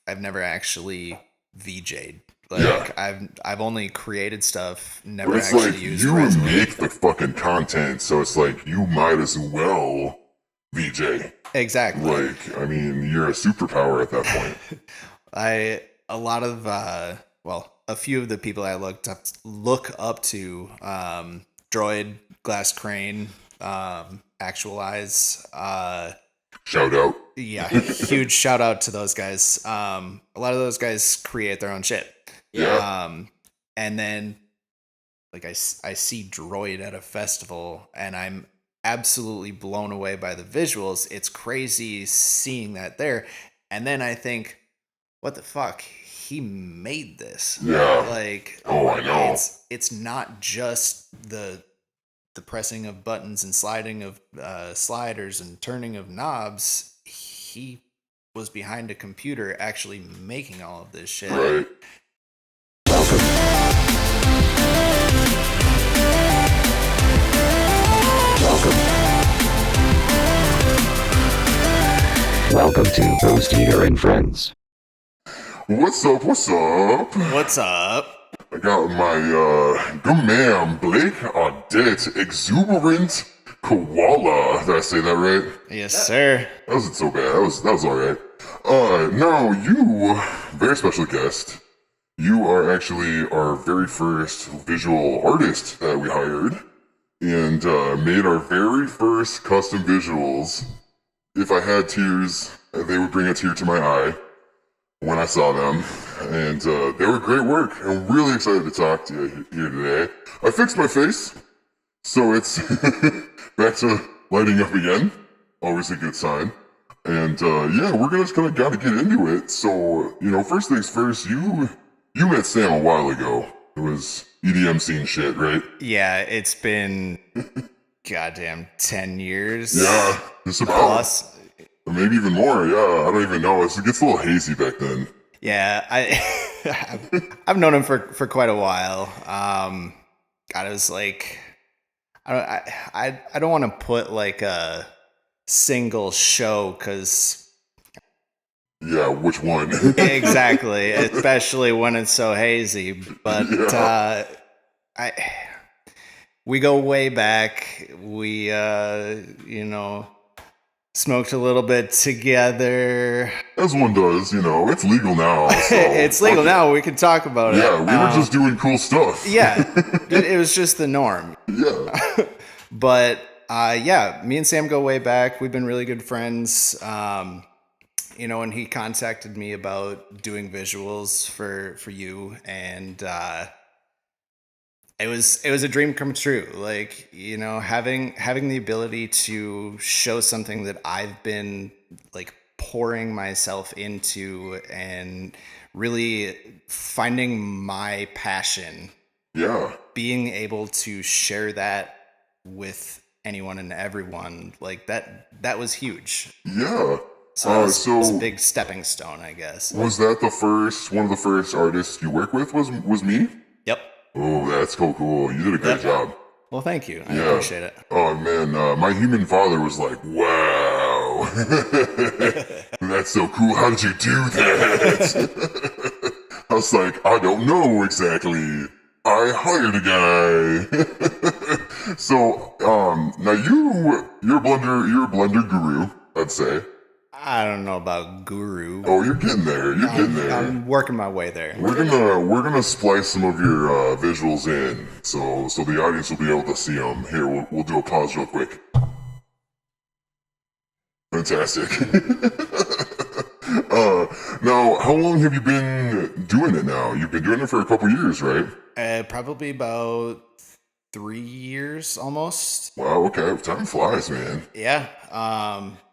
I've never actually VJ'd. Yeah. Like I've only created stuff, But never it's actually like used you Resin or make anything. the fucking content, so it's like you might as well VJ. Exactly. Like, I mean, you're a superpower at that point. I a lot of a few of the people I look up to, Droid, Glass Crane, Actualize, Shout out. yeah, huge shout out to those guys. A lot of those guys create their own shit. Yeah. And then like I see Droid at a festival and I'm absolutely blown away by the visuals. It's crazy seeing that there. And then I think, what the fuck? He made this. Yeah. Like Oh, I know. it's not just the pressing of buttons and sliding of sliders and turning of knobs. He was behind a computer actually making all of this shit. Right. Welcome to Ghosteater Friends. What's up? What's up? What's up? I got my good man Blake AKA Exuberant Koala. Did I say that right? Yes, sir. That wasn't so bad. That was alright. Now you, very special guest, you are actually our very first visual artist that we hired and made our very first custom visuals. If I had tears, they would bring a tear to my eye when I saw them. And they were great work. I'm really excited to talk to you here today. I fixed my face, so it's back to lighting up again. Always a good sign. And yeah, we're gonna just kind of gotta get into it. So, first things first, you met Sam a while ago. It was EDM scene shit, right? Yeah, it's been goddamn 10 years. Yeah, just about. Plus. Or maybe even more, yeah. I don't even know. It gets a little hazy back then. Yeah, I've known him for quite a while. God, it was like I don't want to put like a single show because yeah, which one? exactly, especially when it's so hazy. But yeah. We go way back. We smoked a little bit together. As one does, it's legal now. So it's legal now. We can talk about it. Yeah, we were just doing cool stuff. Yeah, it was just the norm. Yeah. But yeah, me and Sam go way back. We've been really good friends. And he contacted me about doing visuals for you, and it was a dream come true. Like, having the ability to show something that I've been like pouring myself into and really finding my passion. Yeah. Being able to share that with anyone and everyone, like that was huge. Yeah. So it was a big stepping stone, I guess. Was that one of the first artists you work with was me? Yep. Oh, that's cool. You did a great job. Well, thank you. I appreciate it. Oh, man. My human father was like, wow. That's so cool. How did you do that? I was like, I don't know exactly. I hired a guy. So, now you're a blender guru, I'd say. I don't know about guru. Oh, you're getting there. I'm working my way there. We're gonna splice some of your visuals in, so the audience will be able to see them. Here, we'll do a pause real quick. Fantastic. Now, how long have you been doing it now? You've been doing it for a couple years, right? Probably about 3 years almost. Wow. Okay. Time flies, man. Yeah.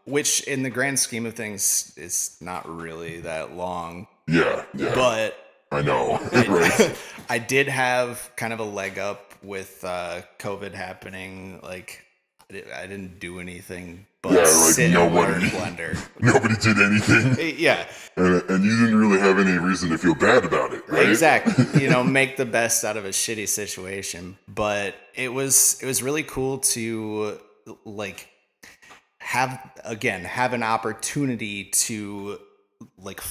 Which in the grand scheme of things is not really that long. Yeah. But I know. Right. I did have kind of a leg up with COVID happening. Like I didn't do anything but sit and learn Blender. Nobody did anything. Yeah. And you didn't really have any reason to feel bad about it, right? Exactly. Make the best out of a shitty situation. But it was really cool to like have an opportunity to like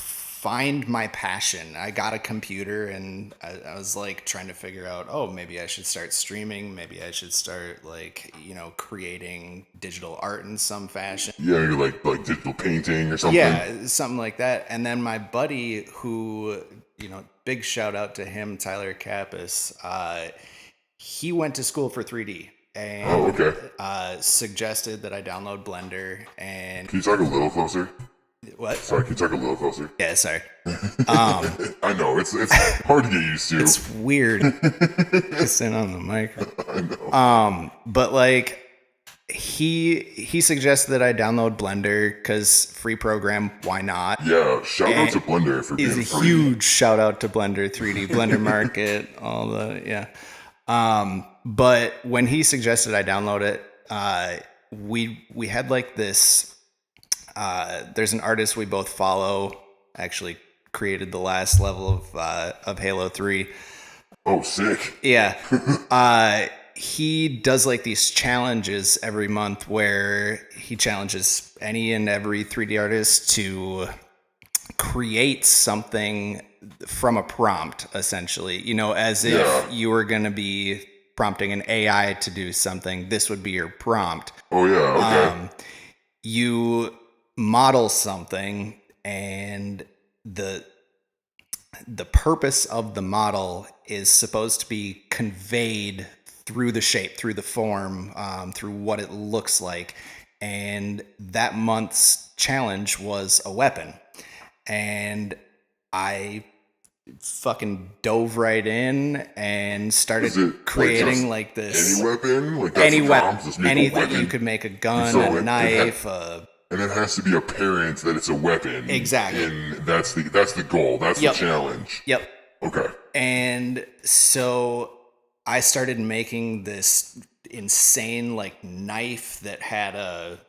find my passion. I got a computer and I was like trying to figure out, oh, maybe I should start streaming. Maybe I should start like, creating digital art in some fashion. Yeah, you're like digital painting or something. Yeah, something like that. And then my buddy who, big shout out to him, Tyler Kappas, he went to school for 3D. And Oh, okay. suggested that I download Blender. And Can you talk a little closer? what? Sorry, can you talk a little closer? Yeah, sorry. I know it's hard to get used to. It's weird sitting on the mic. I know. But like he suggested that I download Blender because free program, why not? Yeah, shout out to Blender for being Is a free. huge shout out to Blender 3D, Blender Market, all the yeah. But when he suggested I download it, we had like this. There's an artist we both follow. Actually, created the last level of Halo 3. Oh, sick. Yeah. He does like these challenges every month where he challenges any and every 3D artist to create something from a prompt, essentially. As if you were going to be prompting an AI to do something. This would be your prompt. Oh, yeah, okay. You model something, and the purpose of the model is supposed to be conveyed through the shape, through the form, through what it looks like. And that month's challenge was a weapon. And I fucking dove right in and started creating like this. Any weapon? Like any weapon. Anything. You could make a gun, a knife, and it has to be apparent that it's a weapon. Exactly. And that's the goal. That's the challenge. Yep. Okay. And so I started making this insane like knife that had a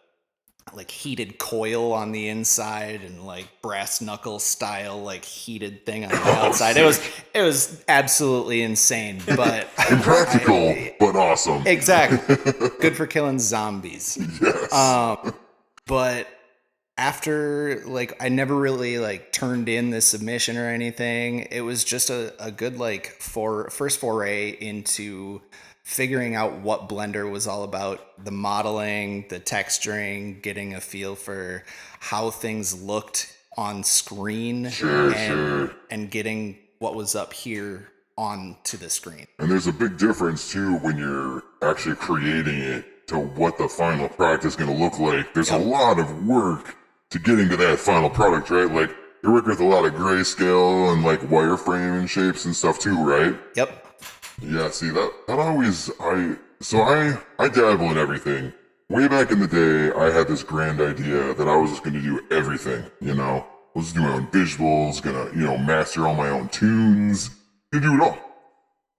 like heated coil on the inside and like brass knuckle style like heated thing on the outside. Sick. It was absolutely insane, but impractical, but awesome. Exactly. Good for killing zombies. Yes. But after like I never really like turned in the submission or anything. It was just a good like first foray into figuring out what Blender was all about, the modeling, the texturing, getting a feel for how things looked on screen, and getting what was up here onto the screen. And there's a big difference too when you're actually creating it to what the final product is going to look like. There's a lot of work to getting to that final product, right? Like you're working with a lot of grayscale and like wireframe and shapes and stuff too, right? Yep. Yeah, see that always I dabble in everything. Way back in the day, I had this grand idea that I was just gonna do everything, I was do my own visuals, gonna, master all my own tunes, gonna do it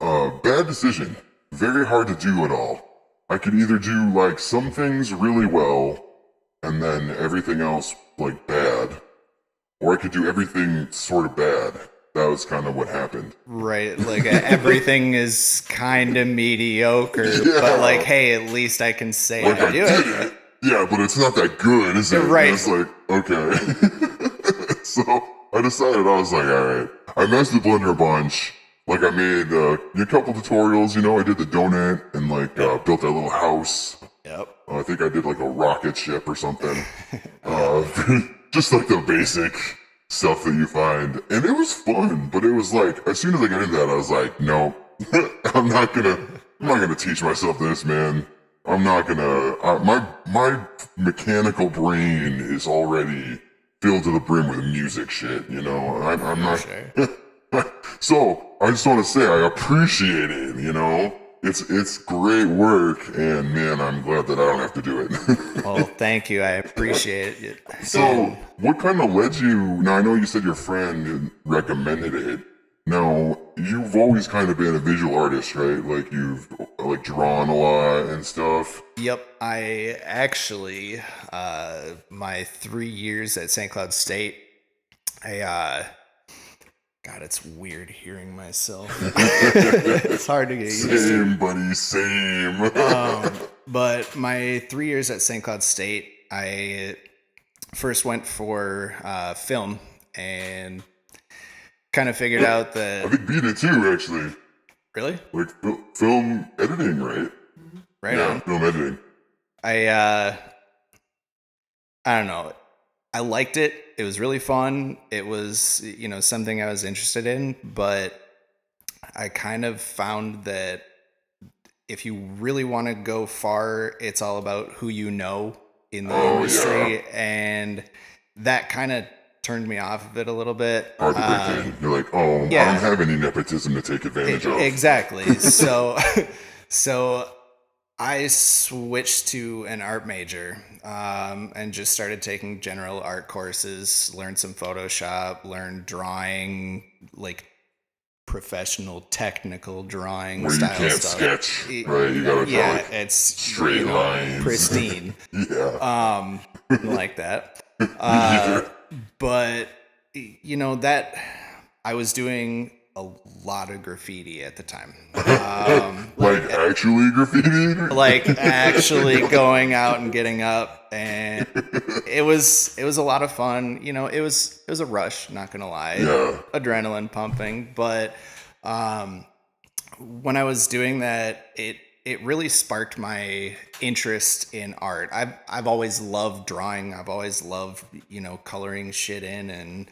all. Bad decision. Very hard to do it all. I could either do like some things really well and then everything else like bad, or I could do everything sort of bad. That was kind of what happened. Right, like everything is kind of mediocre, but like, hey, at least I can say like I do it. Yeah, but it's not that good, is it? Right. It's like, okay. So I decided, I was like, alright. I messed with Blender a bunch. Like I made a couple tutorials, I did the donut and like built that little house. Yep. I think I did like a rocket ship or something. Just like the basic stuff that you find, and it was fun, but it was like as soon as I got into that, I was like, no, I'm not gonna teach myself this, man. I'm not gonna. My mechanical brain is already filled to the brim with music shit. I'm not. Sure. So I just want to say I appreciate it. It's great work, and man, I'm glad that I don't have to do it. Well, thank you. I appreciate it. So, what kind of led you? Now, I know you said your friend recommended it. Now, you've always kind of been a visual artist, right? Like you've like drawn a lot and stuff. Yep. I actually, my 3 years at St. Cloud State, God, it's weird hearing myself. It's hard to get used to. Same, buddy, same. But my 3 years at St. Cloud State, I first went for film. and kind of figured out I that think B did too, actually. really Like film editing, right? right Yeah, on. film editing. I don't know. I liked it. It was really fun. It was, something I was interested in, but I kind of found that if you really want to go far, it's all about who you know in the Oh, industry, and that kind of turned me off of it a little bit. Hard to break in. You're like, oh, I Yeah. don't have any nepotism to take advantage of. Exactly. So I switched to an art major and just started taking general art courses, learned some Photoshop, learned drawing, like professional technical drawing Where you style can't stuff. sketch, right? You gotta draw like It's straight lines. pristine. Yeah. Like that. Me either. But that I was doing a lot of graffiti at the time. Like actually graffiti? Like actually going out and getting up, and it was a lot of fun. It was a rush, not gonna lie. Yeah. Adrenaline pumping, but when I was doing that, it really sparked my interest in art. I've always loved drawing. I've always loved, coloring shit in, and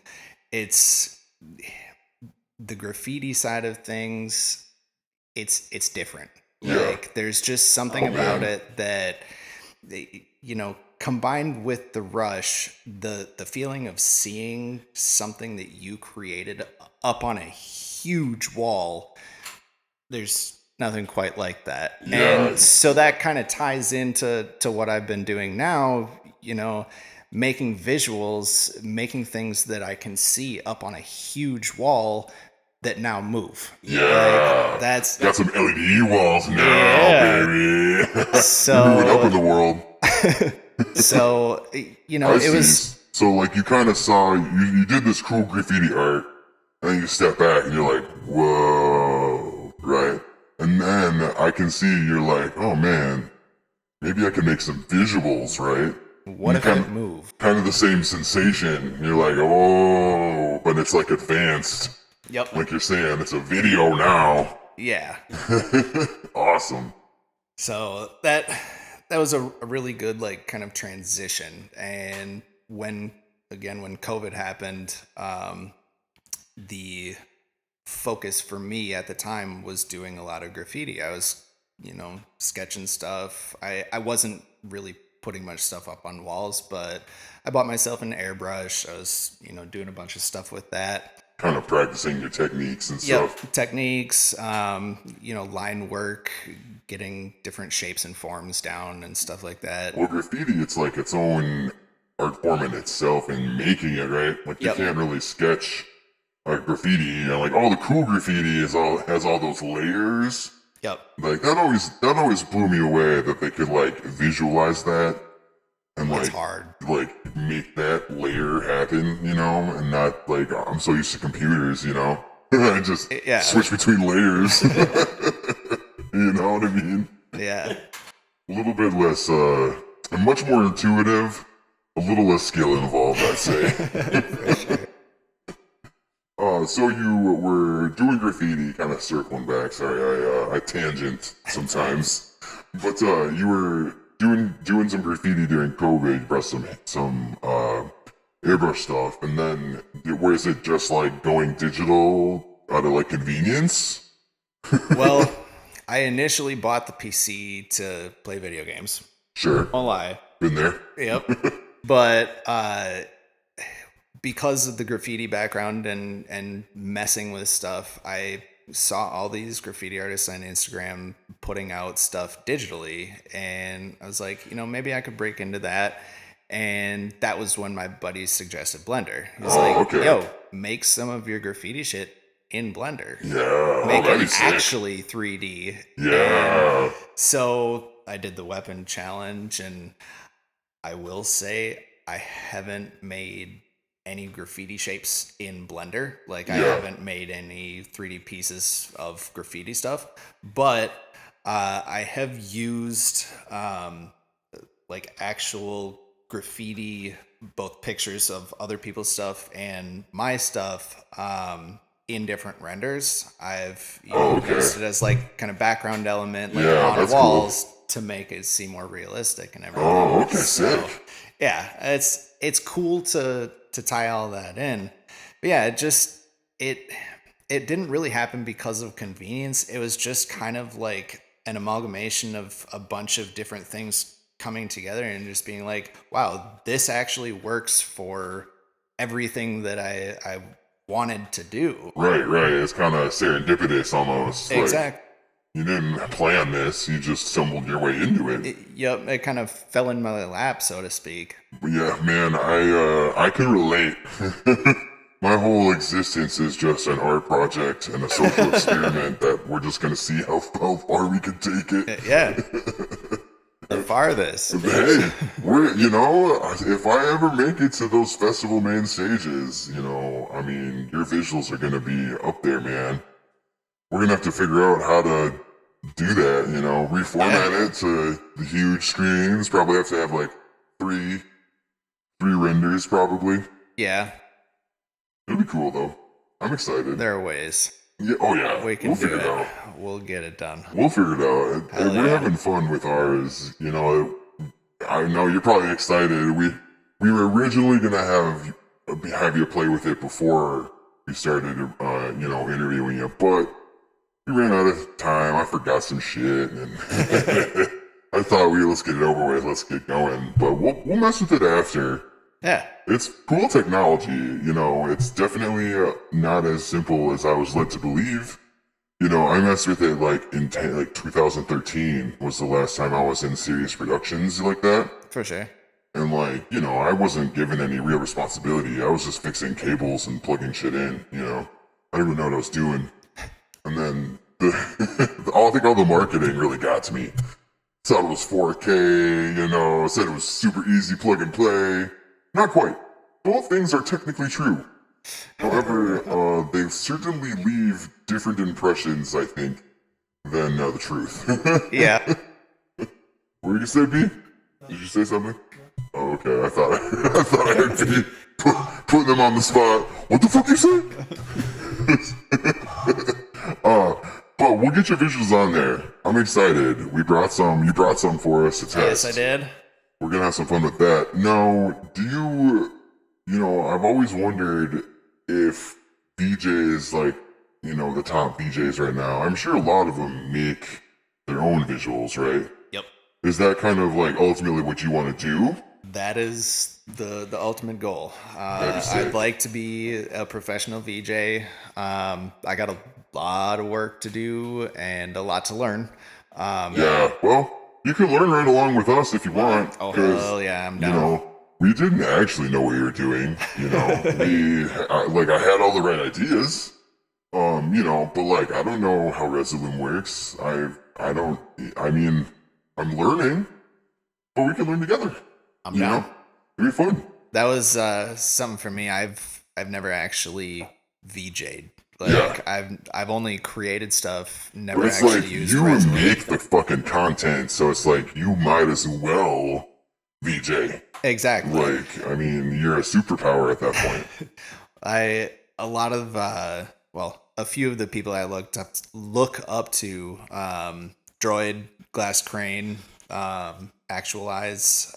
it's the graffiti side of things. It's different. Yeah. Like there's just something about man. it that combined with the rush, the feeling of seeing something that you created up on a huge wall, there's nothing quite like that. Yeah. And so that kind of ties into what I've been doing now, making visuals, making things that I can see up on a huge wall that now move. Yeah. Like, that's got some LED walls now, Yeah. baby. So- You're moving up in the world. so it I was see. So like you kind of saw you did this cool graffiti art, and then you step back and you're like, whoa, right? And then I can see you're like, oh man, maybe I can make some visuals, right? what if kind it moved? Kind of the same sensation. You're like, oh, but it's like advanced. Yep. Like you're saying, it's a video now. Yeah. Awesome. So that was a really good like kind of transition. And when COVID happened, the focus for me at the time was doing a lot of graffiti. I was, sketching stuff. I wasn't really putting much stuff up on walls, but I bought myself an airbrush. I was, doing a bunch of stuff with that. Kind of practicing your techniques and stuff. Yep, techniques, line work, getting different shapes and forms down and stuff like that. Well, graffiti, it's like its own art form in itself and making it, right? Like you Yep. can't really sketch graffiti. Like all the cool graffiti has all those layers. Yep. Like that always blew me away that they could like visualize that and It's like hard. like make that layer happen, and not like I'm so used to computers, I just Yeah. switch between layers. You know what I mean? Yeah. A little bit less, and much more intuitive, a little less skill involved, I'd say. For sure. So you were doing graffiti, kind of circling back. Sorry, I tangent sometimes, but you were doing some graffiti during COVID. You brought some airbrush stuff, and then was it just like going digital out of like convenience? Well, I initially bought the PC to play video games. Sure, Won't lie. been there. Yep. But because of the graffiti background and messing with stuff, I saw all these graffiti artists on Instagram putting out stuff digitally, and I was like, maybe I could break into that. And that was when my buddy suggested Blender. He was like, okay. yo, make some of your graffiti shit in Blender. Yeah, Make that'd be it sick. actually 3D. Yeah. And so I did the weapon challenge, and I will say I haven't made any graffiti shapes in Blender. Like I Yeah. haven't made any 3D pieces of graffiti stuff, but I have used like actual graffiti both pictures of other people's stuff and my stuff in different renders. I've used it as like kind of background element, like Yeah, on that's walls to make it seem more realistic and everything. Oh, okay, So, sick. yeah, it's cool to tie all that in. But yeah, it didn't really happen because of convenience. It was just kind of like an amalgamation of a bunch of different things coming together and just being like, wow, this actually works for everything that I wanted to do. Right. It's kind of serendipitous almost. Like, Exactly. you didn't plan this, you just stumbled your way into it. Yep, it kind of fell in my lap, so to speak. But yeah, man, I can relate. My whole existence is just an art project and a social experiment that we're just gonna see how far we can take it. Yeah. The farthest. Hey, if I ever make it to those festival main stages, I mean, your visuals are gonna be up there, man. We're gonna have to figure out how to do that, reformat it to the huge screens. Probably have to have like three renders, probably. Yeah. It'll be cool though. I'm excited. There are ways. Yeah. Oh yeah. We can We'll do figure it. it out. We'll get it done. We'll figure it out. Hell We're yeah. having fun with ours. I know you're probably excited. We were originally gonna have you play with it before we started, interviewing you, but we ran out of time. I forgot some shit, and I thought let's get it over with. Let's get going. But we'll mess with it after. Yeah. It's cool technology. It's definitely not as simple as I was led to believe. I messed with it like in 2013 was the last time I was in serious productions like that. For sure. And I wasn't given any real responsibility. I was just fixing cables and plugging shit in, I didn't even know what I was doing. And then I think all the marketing really got to me. Said it was 4K, said it was super easy plug and play. Not quite. Both things are technically true. However, they certainly leave different impressions, I think, than the truth. Yeah. What did you say, B? Did you say something? Oh, okay. I thought I heard B putting them on the spot. What the fuck you say? But we'll get your visuals on there. I'm excited. We brought some. You brought some for us to test. Yes, I did. We're gonna have some fun with that. Now, do you? I've always wondered if VJs the top VJs right now. I'm sure a lot of them make their own visuals, right? Yep. Is that kind of ultimately what you want to do? That is the ultimate goal. That is sick. I'd like to be a professional VJ. I got a lot of work to do and a lot to learn. Yeah, well, you can learn right along with us if you want. Oh, 'cause, hell yeah, I'm down. We didn't actually know what you were doing. I had all the right ideas. But I don't know how Resolume works. I'm learning, but we can learn together. I'm down. It'd be fun. That was something for me. I've never actually VJ'd. I've only created stuff, never But it's actually like used you Resolume. make the fucking content, so it's like you might as well VJ. Exactly. You're a superpower at that point. A few of the people I look up to, Droid, Glass Crane, Actualize,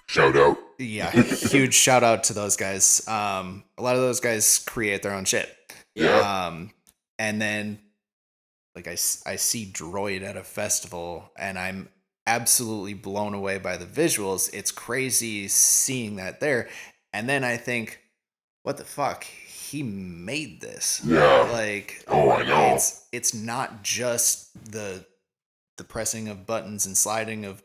Shout out. yeah, huge shout out to those guys. A lot of those guys create their own shit. Yeah. And then I see Droid at a festival and I'm absolutely blown away by the visuals. It's crazy seeing that there. And then I think, what the fuck? He made this. Yeah. Oh, I know. It's not just the pressing of buttons and sliding of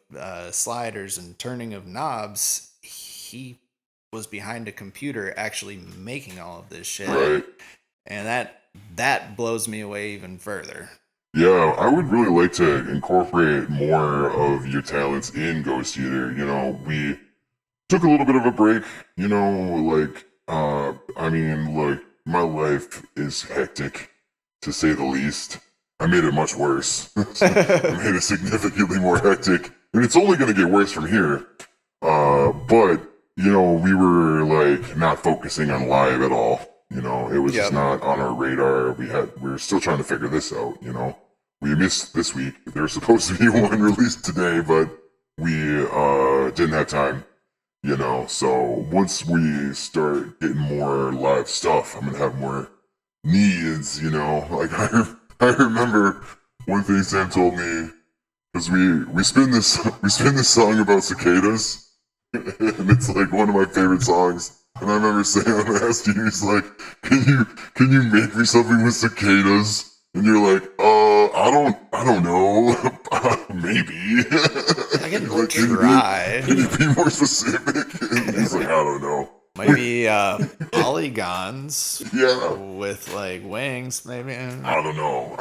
sliders and turning of knobs. He was behind a computer actually making all of this shit. Right. And that blows me away even further. Yeah, I would really like to incorporate more of your talents in Ghosteater. We took a little bit of a break, my life is hectic, to say the least. I made it much worse. I made it significantly more hectic, and it's only going to get worse from here. But we were like not focusing on live at all. It was just Yep. not on our radar. We were still trying to figure this out. We missed this week. There was supposed to be one released today, but we didn't have time. So once we start getting more live stuff, I'm gonna have more needs. Like I remember one thing Sam told me because we spin this we spin this song about cicadas. And it's like one of my favorite songs. And I remember Sam asking, he's like, can you make me something with cicadas? And you're like, I don't know, maybe. I can Like, try. Can you be more specific? And he's like, I don't know. Maybe polygons Yeah, with like wings, maybe. I don't know.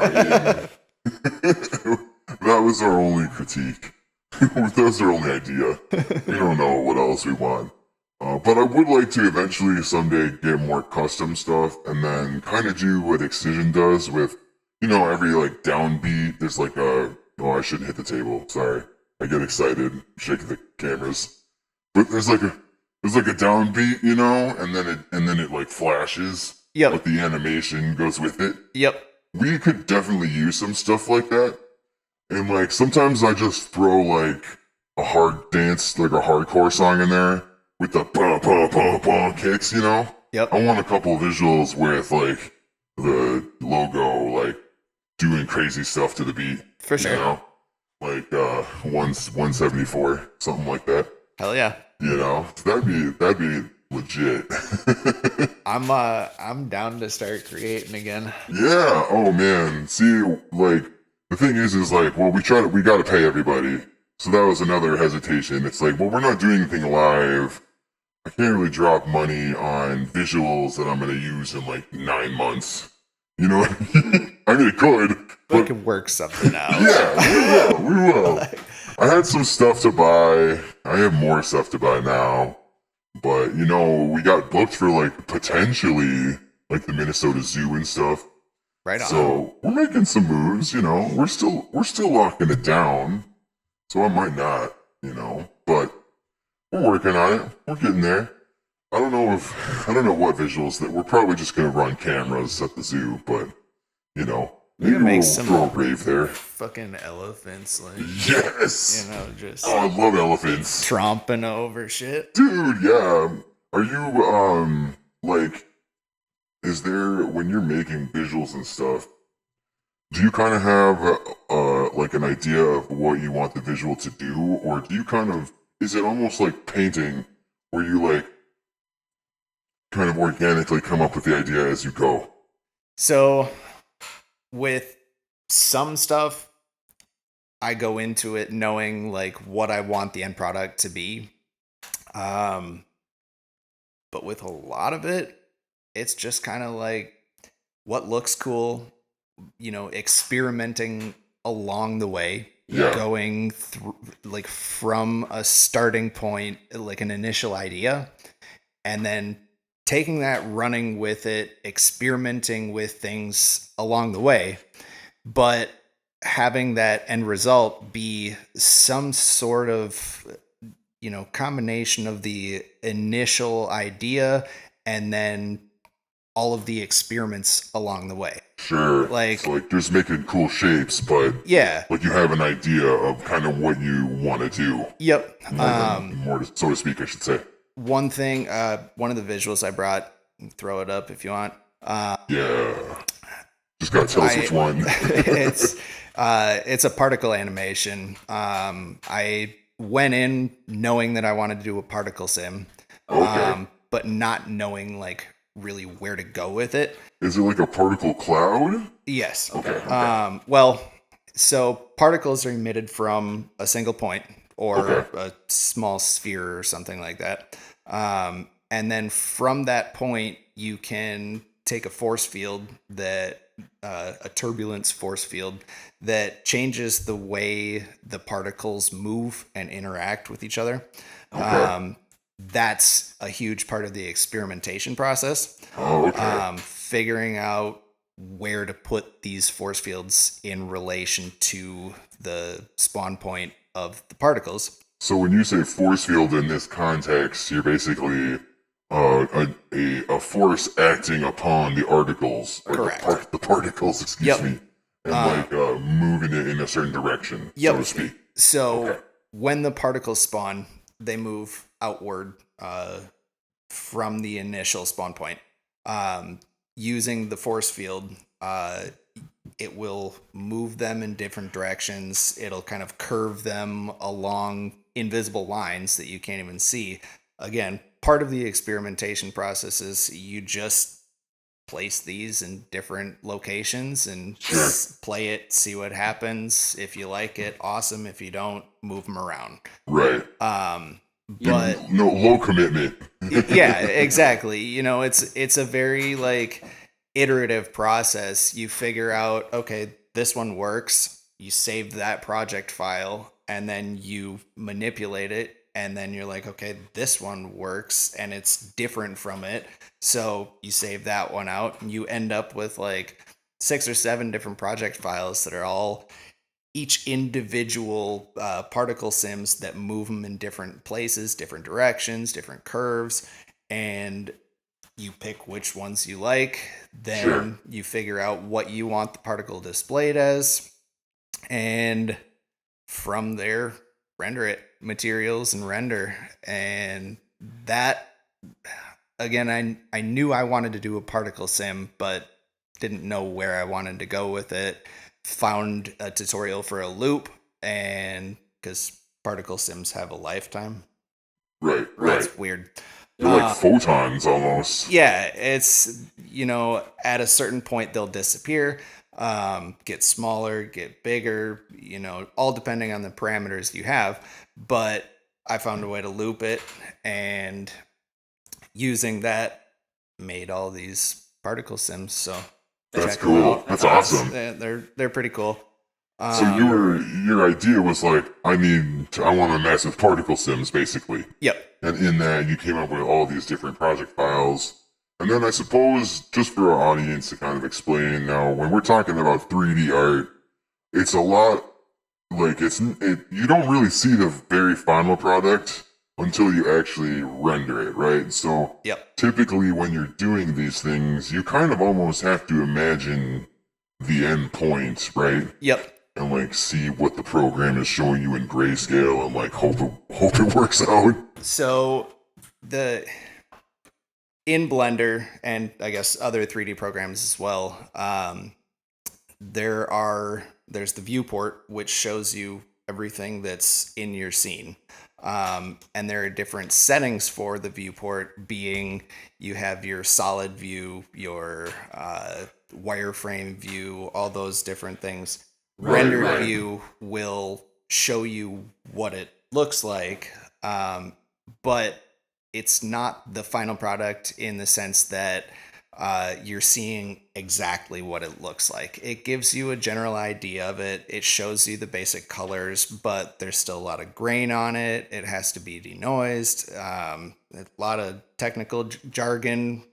That was our only critique. That was our only idea. We don't know what else we want. But I would like to eventually someday get more custom stuff and then kind of do what Excision does with, every like downbeat. There's like I shouldn't hit the table. Sorry. I get excited, shaking the cameras. But there's like a downbeat, and then it like flashes. Yep. But the animation goes with it. Yep. We could definitely use some stuff like that. And like sometimes I just throw like a hard dance, like a hardcore song in there with the ba ba ba ba kicks, Yep. I want a couple visuals with like the logo like doing crazy stuff to the beat. For sure. Like 174, something like that. Hell yeah. That'd be legit. I'm down to start creating again. Yeah. Oh man. See, like the thing is like, well, we got to pay everybody. So that was another hesitation. It's like, well, we're not doing anything live. I can't really drop money on visuals that I'm going to use in like 9 months. You know what I mean? I mean, it could. But we can work something out. Yeah, we will. I had some stuff to buy. I have more stuff to buy now. But, we got booked for like potentially like the Minnesota Zoo and stuff. Right on. So we're making some moves, We're still locking it down. So I might not, but we're working on it. We're getting there. I don't know what visuals that we're probably just gonna run cameras at the zoo, but maybe make we'll some throw a rave there. fucking elephants, like Yes. just Oh, I love elephants, tromping over shit. dude. Yeah. Are you like? Is there when you're making visuals and stuff? Do you kind of have like an idea of what you want the visual to do, or do you is it almost like painting, where you like kind of organically come up with the idea as you go? So with some stuff, I go into it knowing like what I want the end product to be. But with a lot of it, it's just kind of like what looks cool, experimenting along the way, going through like from a starting point, like an initial idea, and then taking that, running with it, experimenting with things along the way, but having that end result be some sort of combination of the initial idea and then all of the experiments along the way. Sure. Like, so like just making cool shapes, but yeah, like you have an idea of kind of what you want to do. Yep. More so to speak, I should say. One thing, one of the visuals I brought, throw it up if you want. Yeah. Just gotta tell us which one. It's a particle animation. I went in knowing that I wanted to do a particle sim, but not knowing like really where to go with it. Is it like a particle cloud? Yes. Okay. Well, so particles are emitted from a single point or a small sphere or something like that. And then from that point, you can take a force field that a turbulence force field that changes the way the particles move and interact with each other. That's a huge part of the experimentation process. Figuring out where to put these force fields in relation to the spawn point of the particles. So when you say force field in this context, you're basically a force acting upon the articles, or Correct. the particles, excuse Yep. me, and moving it in a certain direction, Yep. so to speak. So Okay. when the particles spawn, they move outward from the initial spawn point. Using the force field, it will move them in different directions. It'll kind of curve them along invisible lines that you can't even see. Again, part of the experimentation process is you just place these in different locations and Sure. play it, see what happens. If you like it, awesome. If you don't, move them around. Right. But No low commitment. yeah, exactly. You know, it's a very like iterative process. You figure out, okay, this one works. You save that project file and then you manipulate it, and then you're like, okay, this one works and it's different from it. So you save that one out and you end up with like 6 or 7 different project files that are all each individual particle sims that move them in different places, different directions, different curves, and you pick which ones you like. Then Sure. you figure out what you want the particle displayed as, and from there, render it, materials and render. And that, again, I knew I wanted to do a particle sim, but didn't know where I wanted to go with it. Found a tutorial for a loop, and because particle sims have a lifetime. Right. That's weird. They're like photons almost. Yeah, it's, you know, at a certain point they'll disappear, get smaller, get bigger, you know, all depending on the parameters you have. But I found a way to loop it, and using that made all these particle sims. So That's check them cool. out. That's awesome. They're pretty cool. So your idea was like, I want a massive particle sims, basically. Yep. And in that, you came up with all these different project files. And then I suppose, just for our audience to kind of explain now, when we're talking about 3D art, it's a lot, like, you don't really see the very final product until you actually render it, right? So Yep. typically when you're doing these things, you kind of almost have to imagine the end point, right? Yep. And like see what the program is showing you in grayscale and like hope it works out. So in Blender, and I guess other 3D programs as well, there's the viewport, which shows you everything that's in your scene. And there are different settings for the viewport, being you have your solid view, your wireframe view, all those different things. Rendered view will show you what it looks like, but it's not the final product in the sense that you're seeing exactly what it looks like. It gives you a general idea of it. It shows you the basic colors, but there's still a lot of grain on it. It has to be denoised. A lot of technical jargon.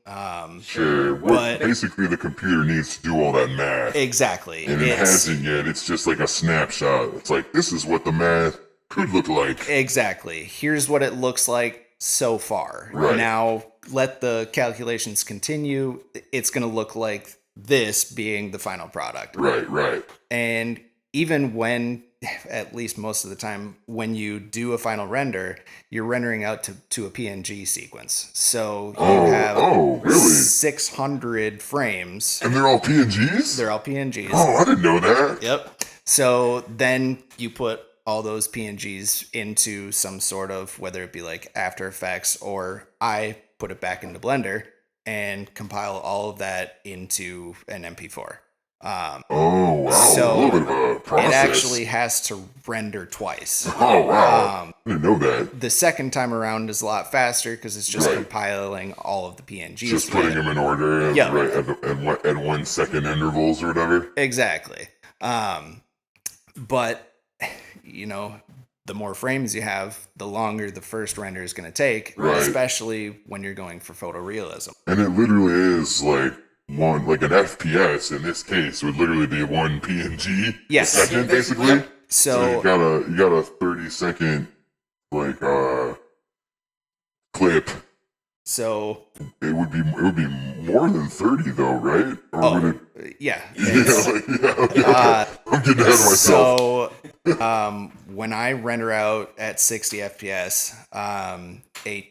Sure, but basically the computer needs to do all that math. Exactly. And it hasn't yet. It's just like a snapshot. It's like, this is what the math could look like. Exactly. Here's what it looks like so far. Right. Now, let the calculations continue. It's going to look like this being the final product. Right. And even when, at least most of the time, when you do a final render, you're rendering out to a PNG sequence. So you have really? 600 frames. And they're all PNGs? They're all PNGs. Oh, I didn't know that. Yep. So then you put all those PNGs into some sort of, whether it be like After Effects, or I put it back into Blender and compile all of that into an MP4. Oh, wow. So a little bit of a process. It actually has to render twice. Oh, wow. I didn't know that. The second time around is a lot faster because it's just compiling all of the PNGs. Just putting them in order at, Yep. at 1 second intervals or whatever. Exactly. But, you know, the more frames you have, the longer the first render is going to take, especially when you're going for photorealism. And it literally is like an FPS in this case would literally be 1 PNG a second, basically. Yep. So you got a 30-second like clip, So, it would be more than 30 though, right? Or would it? yeah. Okay. I'm getting ahead of myself. So, when I render out at 60 FPS, a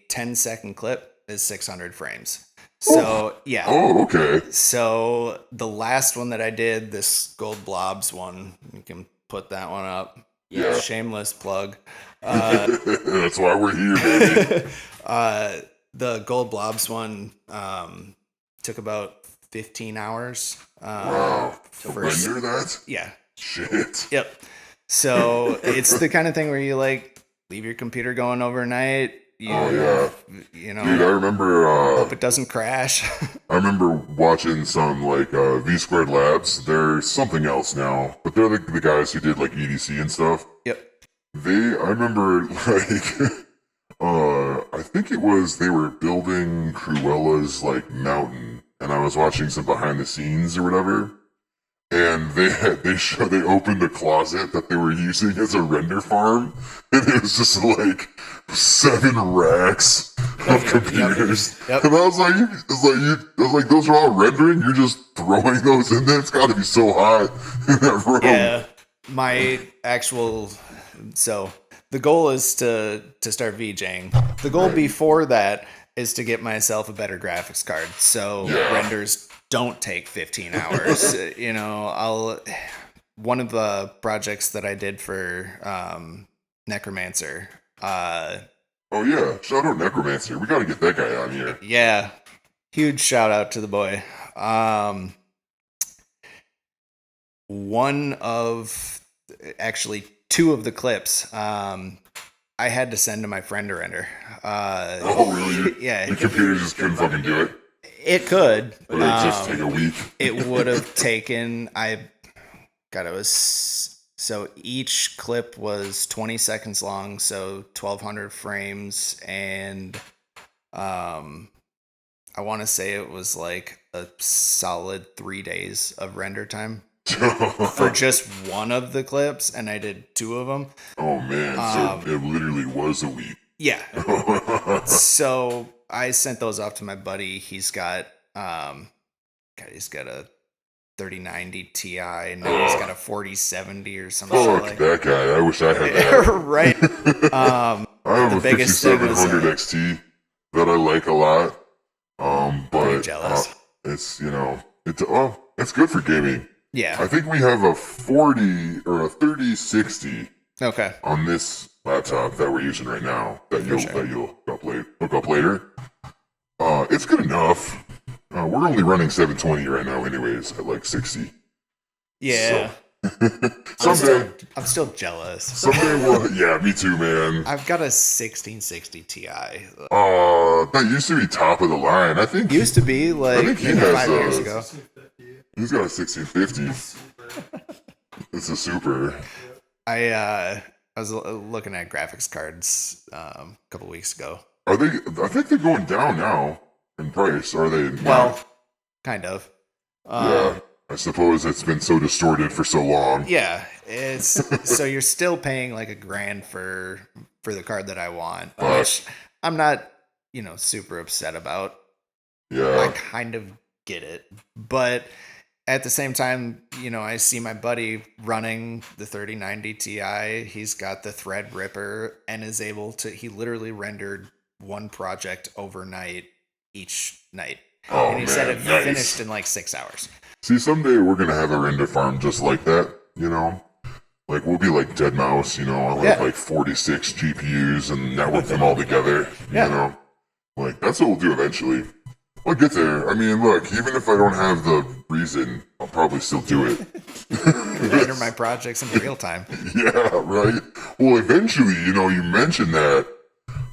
10-second clip is 600 frames. So, yeah. Oh, okay. So, the last one that I did, this Gold Blobs one, you can put that one up. Yeah. Shameless plug. That's why we're here, baby. The Gold Blobs one took about 15 hours. Wow. To render that? Yeah. Shit. Yep. So it's the kind of thing where you like leave your computer going overnight. You know, Dude, I remember. hope it doesn't crash. I remember watching some like V Squared Labs. They're something else now, but they're the guys who did like EDC and stuff. Yep. I remember like. I think it was they were building Cruella's like mountain, and I was watching some behind the scenes or whatever, and they opened a closet that they were using as a render farm, and it was just like 7 racks of computers, Yep. and I was like, those are all rendering. You're just throwing those in there. It's got to be so hot in that room. Yeah. My actual the goal is to start VJing. The goal before that is to get myself a better graphics card, so renders don't take 15 hours. One of the projects that I did for Necromancer. Oh yeah, shout out Necromancer. We got to get that guy on here. Yeah, huge shout out to the boy. One of actually 2 of the clips I had to send to my friend to render. Oh really? Yeah. The computer just couldn't fucking do it. It could. Or it just take a week. It would have taken. So each clip was 20 seconds long, so 1,200 frames, and I want to say it was like a solid 3 days of render time. For just one of the clips, and I did 2 of them. Oh man, so it literally was a week. Yeah. So I sent those off to my buddy. He's got a 3090 Ti, and now he's got a 4070 or something. Fuck like that guy. I wish I had that. Right. I have a 5700 XT that I like a lot. But jealous. it's it's good for gaming. Yeah. I think we have a 40 or a 3060 on this laptop that we're using right now that you'll hook up later. It's good enough. We're only running 720 right now anyways at like 60. Yeah. So, I'm still jealous. Someday yeah, me too, man. I've got a 1660 Ti. That used to be top of the line. I think used to be like maybe 5 years ago. He's got a 1650. It's a super. I was looking at graphics cards a couple weeks ago. Are they? I think they're going down now in price. Are they? Well, kind of. Yeah, I suppose it's been so distorted for so long. Yeah, it's so you're still paying like $1,000 for the card that I want, which I'm not, super upset about. Yeah, I kind of get it, but at the same time, I see my buddy running the 3090 Ti. He's got the Threadripper and is able to. He literally rendered one project overnight each night, and he said it finished in like 6 hours. See, someday we're gonna have a render farm just like that. Like we'll be like Dead Mouse. I'll have like 46 GPUs and network them all together. Like that's what we'll do eventually. I'll get there. I mean, look, even if I don't have the reason, I'll probably still do it. Render my projects in real time. Yeah, right? Well, eventually, you mentioned that.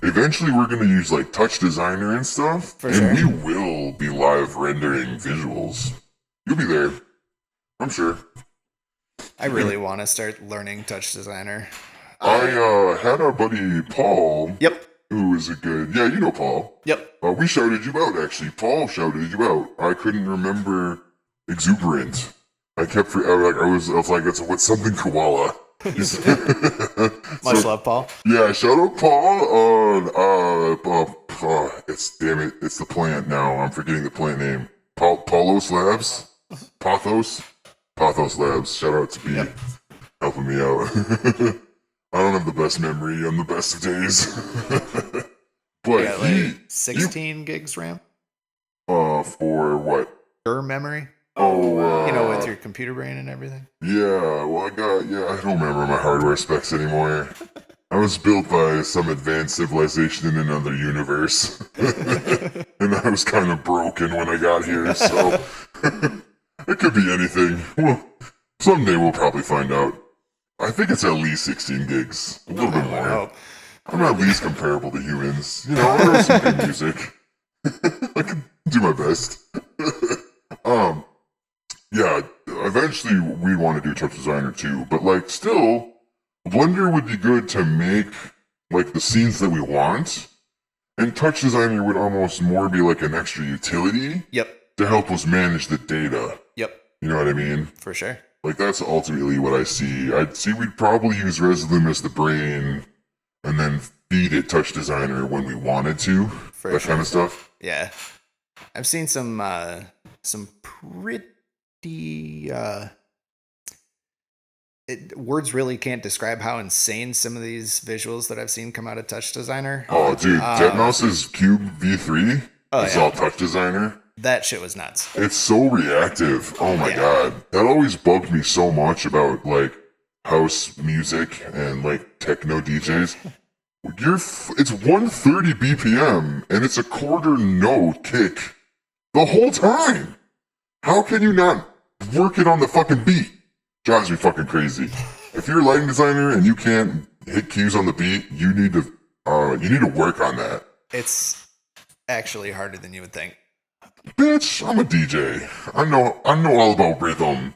Eventually, we're going to use, like, Touch Designer and stuff. And we will be live rendering visuals. You'll be there. I'm sure. I really want to start learning Touch Designer. I had our buddy Paul. Yep. Who is a good... Yeah, you know Paul. Yep. We shouted you out, actually. Paul shouted you out. I couldn't remember Exuberant. I kept... I was like, it's something Koala. Much love, Paul. Yeah, shout out Paul on it's the plant now. I'm forgetting the plant name. Paulos Labs? Pothos Labs. Shout out to B helping me out. I don't have the best memory on the best of days. But Yeah, like 16 gigs RAM. For what? Your memory. Oh, You know, with your computer brain and everything. Yeah, well, I don't remember my hardware specs anymore. I was built by some advanced civilization in another universe. And I was kind of broken when I got here, so it could be anything. Well, someday we'll probably find out. I think it's at least 16 gigs. A little bit more. I'm at least comparable to humans. You know, I wrote some good music. I can do my best. Yeah, eventually we want to do Touch Designer too, but like still, Blender would be good to make like the scenes that we want, and Touch Designer would almost more be like an extra utility. Yep. To help us manage the data. Yep. You know what I mean? For sure. Like that's ultimately what I see. I'd see we'd probably use Resolume as the brain, and then feed it Touch Designer when we wanted to. For that sure. kind of stuff. Yeah. I've seen some pretty words really can't describe how insane some of these visuals that I've seen come out of Touch Designer. Oh, dude, Deadmau5's Cube V3 is all Touch Designer. That shit was nuts. It's so reactive. Oh my god. That always bugged me so much about like house music and like techno DJs. It's 130 BPM and it's a quarter note kick the whole time. How can you not work it on the fucking beat? Drives me fucking crazy. If you're a lighting designer and you can't hit cues on the beat, you need to work on that. It's actually harder than you would think. Bitch, I'm a DJ. I know all about rhythm.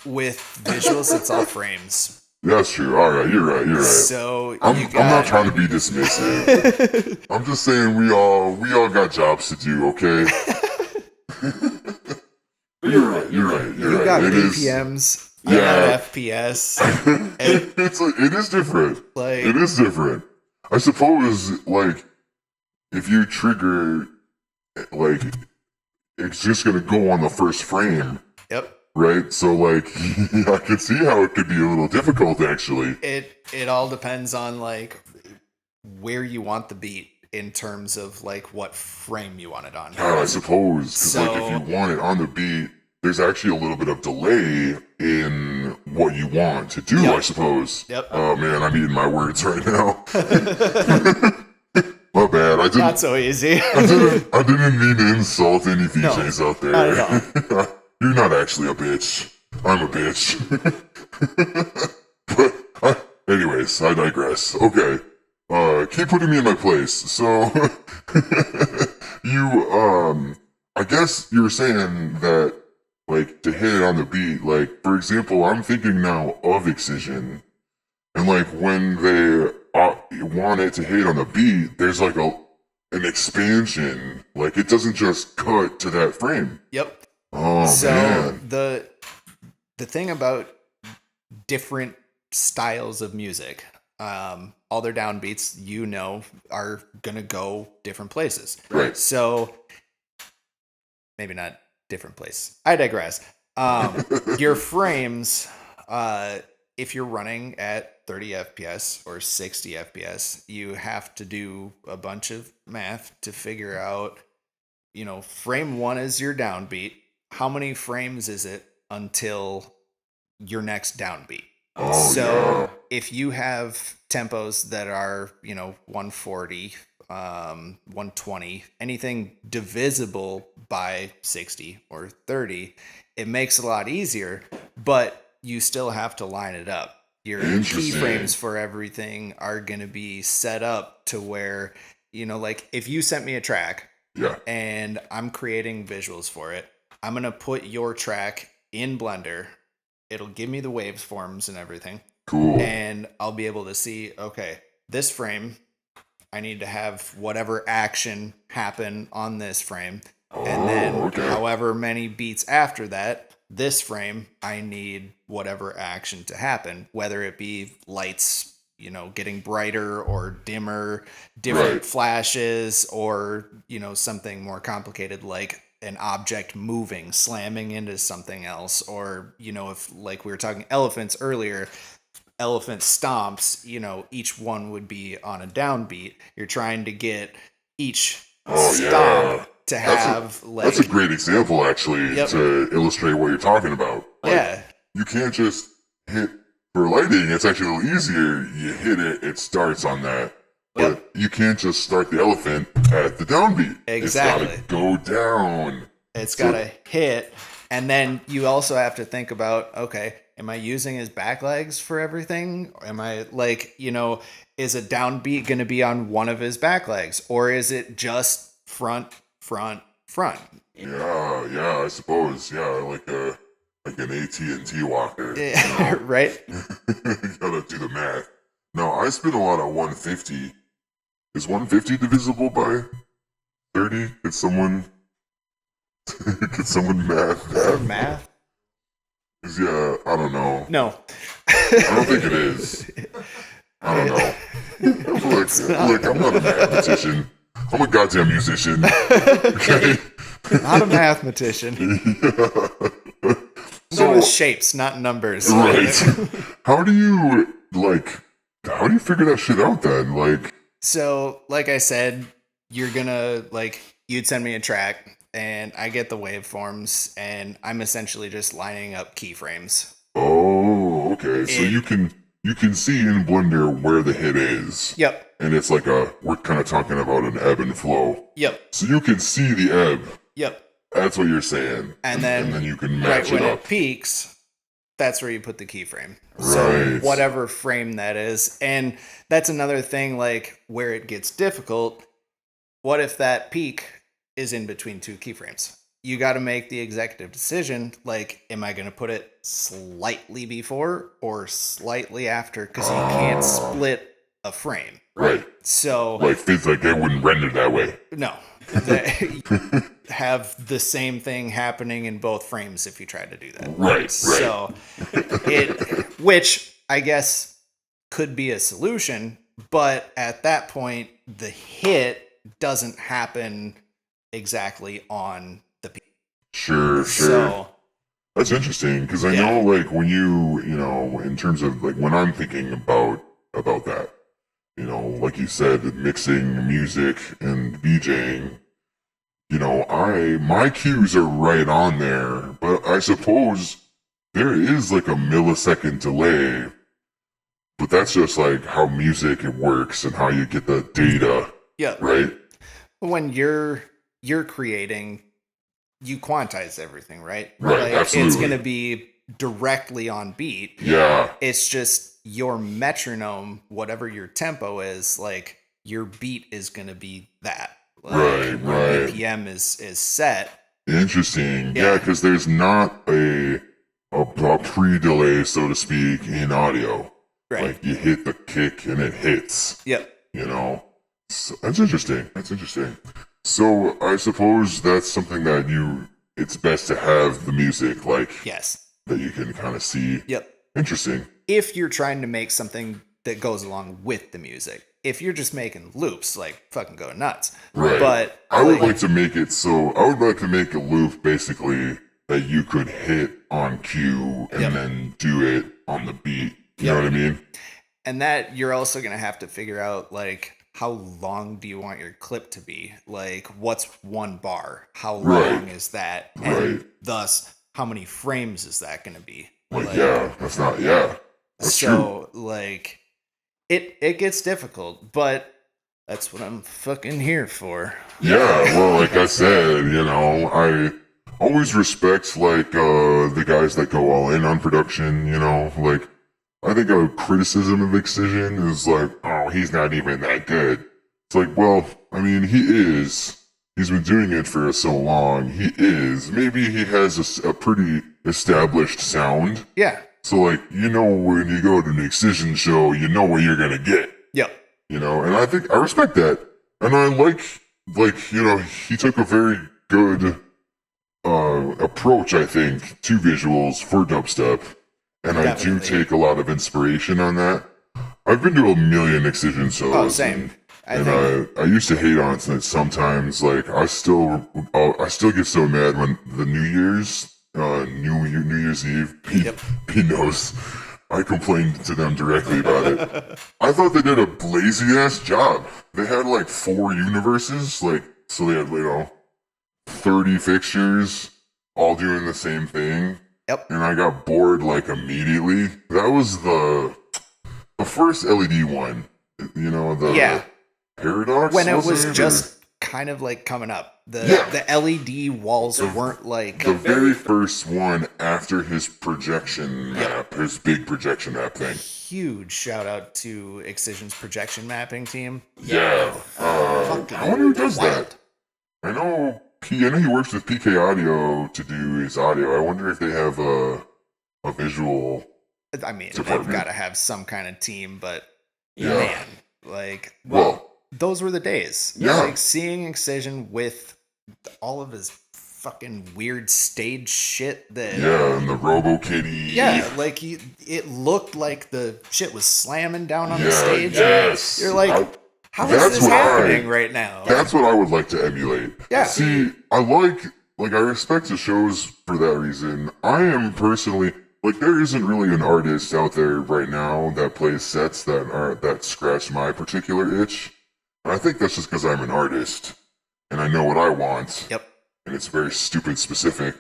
With visuals, it's all frames. That's true. All right, you're right. So I'm not trying to be dismissive. I'm just saying we all got jobs to do. Okay. You're right. You got BPMs. You got FPS. It is different. Like, it is different. I suppose, like, if you trigger, like, it's just gonna go on the first frame. Yep. Right? So, like, I can see how it could be a little difficult, actually. It all depends on, like, where you want the beat in terms of, like, what frame you want it on. God, I suppose. Because, like, if you want it on the beat, there's actually a little bit of delay in what you want to do, I suppose. Yep. Oh, man, I'm eating my words right now. My bad. Not so easy. I didn't mean to insult any VJs out there. Not at all. You're not actually a bitch. I'm a bitch. But, anyways, I digress. Okay. Keep putting me in my place. So, I guess you're saying that, like, to hit it on the beat, like, for example, I'm thinking now of Excision. And, like, when they want it to hit on the beat, there's, like, an expansion. Like, it doesn't just cut to that frame. Yep. Oh, so man. the thing about different styles of music, all their downbeats, are gonna go different places. Right. So maybe not different place. I digress. Your frames, if you're running at 30 FPS or 60 FPS, you have to do a bunch of math to figure out, frame 1 is your downbeat. How many frames is it until your next downbeat? If you have tempos that are, 140, 120, anything divisible by 60 or 30, it makes it a lot easier, but you still have to line it up. Your keyframes for everything are going to be set up to where, like if you sent me a track and I'm creating visuals for it, I'm going to put your track in Blender. It'll give me the waveforms and everything. Cool. And I'll be able to see, okay, this frame, I need to have whatever action happen on this frame. And then okay. however many beats after that, this frame, I need whatever action to happen, whether it be lights, getting brighter or dimmer, different Right. flashes, or, something more complicated like an object moving, slamming into something else, or, if like we were talking elephants earlier, elephant stomps, each one would be on a downbeat. You're trying to get each Oh stomp yeah. to That's have that's a great example actually Yep. to illustrate what you're talking about. Like, yeah, you can't just hit for lighting. It's actually a little easier. You hit it, it starts on that. But Yep. you can't just start the elephant at the downbeat. Exactly. It's gotta go down. it's So- got to hit. And then you also have to think about, okay, am I using his back legs for everything? Am I like, is a downbeat going to be on one of his back legs? Or is it just front, front, front? Yeah, I suppose. Yeah, like an AT&T walker. Right? You gotta do the math. No, I spin a lot of 150. Is 150 divisible by 30? Could someone math? Math? Yeah, I don't know. No. I don't think it is. I don't know. Look, I'm not a mathematician. I'm a goddamn musician. Okay? Not a mathematician. So with shapes, not numbers. Right. How do you figure that shit out then? Like, So, like I said, you're gonna you'd send me a track and I get the waveforms and I'm essentially just lining up keyframes. oh, okay. So you can see in Blender where the hit is. Yep. And it's like we're kind of talking about an ebb and flow. Yep. So you can see the ebb. Yep. That's what you're saying. And then you can right match when it it up. peaks, that's where you put the keyframe. Right. So whatever frame that is. And that's another thing, like where it gets difficult. What if that peak is in between two keyframes? You got to make the executive decision. Like, am I going to put it slightly before or slightly after? Because you can't split a frame. Right. So, Like it wouldn't render that way. no. Have the same thing happening in both frames if you try to do that. Right. So, which I guess could be a solution, but at that point, the hit doesn't happen exactly on the peak. Sure. So, That's interesting because I Yeah. know, like, when in terms of like when I'm thinking about that, like you said, mixing music and VJing, my cues are right on there, but I suppose there is like a millisecond delay, but that's just like how music works and how you get the data, yeah, right? when you're creating, you quantize everything, right? Right, absolutely. It's going to be directly on beat. Yeah, It's just your metronome, whatever your tempo is, like your beat is going to be that. Like, Right. When BPM is set. interesting. Yeah. Yeah, because there's not a pre-delay, so to speak, in audio. Right. Like you hit the kick and it hits. Yep. So that's interesting. So I suppose that's something that it's best to have the music Yes. that you can kind of see. Yep. Interesting. If you're trying to make something that goes along with the music. If you're just making loops, like fucking go nuts. Right. But I would like to make a loop basically that you could hit on cue and Yep. then do it on the beat. You know Yep. what I mean? And that you're also going to have to figure out, like, how long do you want your clip to be? Like, what's one bar? How Right. long is that? Right. And thus, how many frames is that going to be? That's true. So, like, it gets difficult, but that's what I'm fucking here for. Yeah, well, like I said, I always respect the guys that go all in on production. Like I think a criticism of Excision is like, oh, he's not even that good. It's like, well, I mean, he is. He's been doing it for so long. He is. Maybe he has a pretty established sound. Yeah. So when you go to an Excision show, you know what you're gonna get. Yep. And I respect that. And I like, he took a very good approach, I think, to visuals for dubstep, and I do Definitely. take a lot of inspiration on that. I've been to a million Excision shows. Oh, same. I And think I used to hate on it sometimes. Like I still get so mad when the New Year's New Year's Eve. Yep. He knows. I complained to them directly about it. I thought they did a lazy ass job. They had like 4 universes, like so they had 30 fixtures all doing the same thing. Yep. And I got bored like immediately. That was the first LED one. The Paradox? when it was wasn't just kind of like coming up. The LED walls weren't like the very first one after his projection map, his big projection map thing. huge shout out to Excision's projection mapping team. Yeah. I wonder who does that. I know he works with PK Audio to do his audio. I wonder if they have a visual. I mean, department. they've got to have some kind of team, but Yeah. man, like, Well, those were the days. Yeah. Like seeing Excision with all of his fucking weird stage shit that yeah, and the Robo Kitty. Yeah, like it looked like the shit was slamming down on the Yeah, stage. yes. You're like, how is that's this what happening right now? That's what I would like to emulate. Yeah. See, I I respect the shows for that reason. I am personally there isn't really an artist out there right now that plays sets that scratch my particular itch. And I think that's just because I'm an artist and I know what I want. Yep. And it's very stupid specific,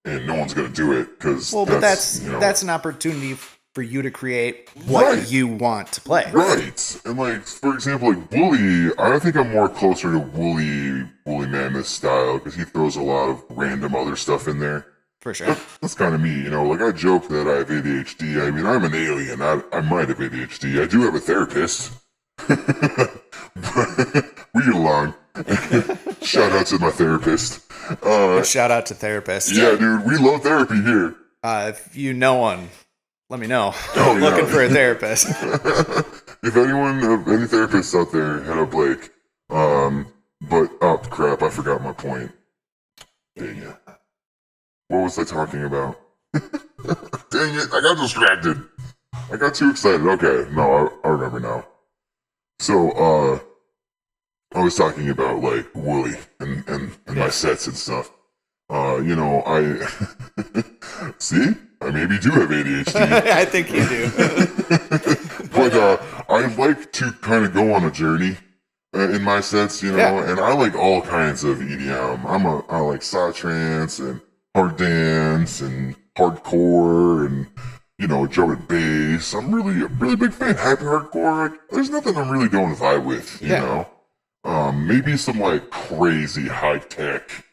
and no one's gonna do it because. Well, but that's an opportunity for you to create what Right. you want to play. Right, and for example, Wooly, I think I'm more closer to Woolly Mammoth style because he throws a lot of random other stuff in there. For sure. That's kind of me, I joke that I have ADHD. I mean, I'm an alien. I might have ADHD. I do have a therapist. We get along. Shout out to my therapist. Shout out to therapists. Yeah, dude, we love therapy here. If you know one, let me know. Oh, I'm looking yeah. for a therapist. If any therapists out there, hit up Blake. But crap, I forgot my point. Dang it. What was I talking about? Dang it, I got distracted. I got too excited. Okay, no, I remember now. So, I was talking about Wooly and my sets and stuff. I see, I maybe do have ADHD. I think you do. But I like to kind of go on a journey in my sets, and I like all kinds of EDM. I like psytrance and hard dance and hardcore and drum and bass. I'm really a really big fan. Happy hardcore. There's nothing I'm really don't vibe with, you know. Maybe some crazy high tech,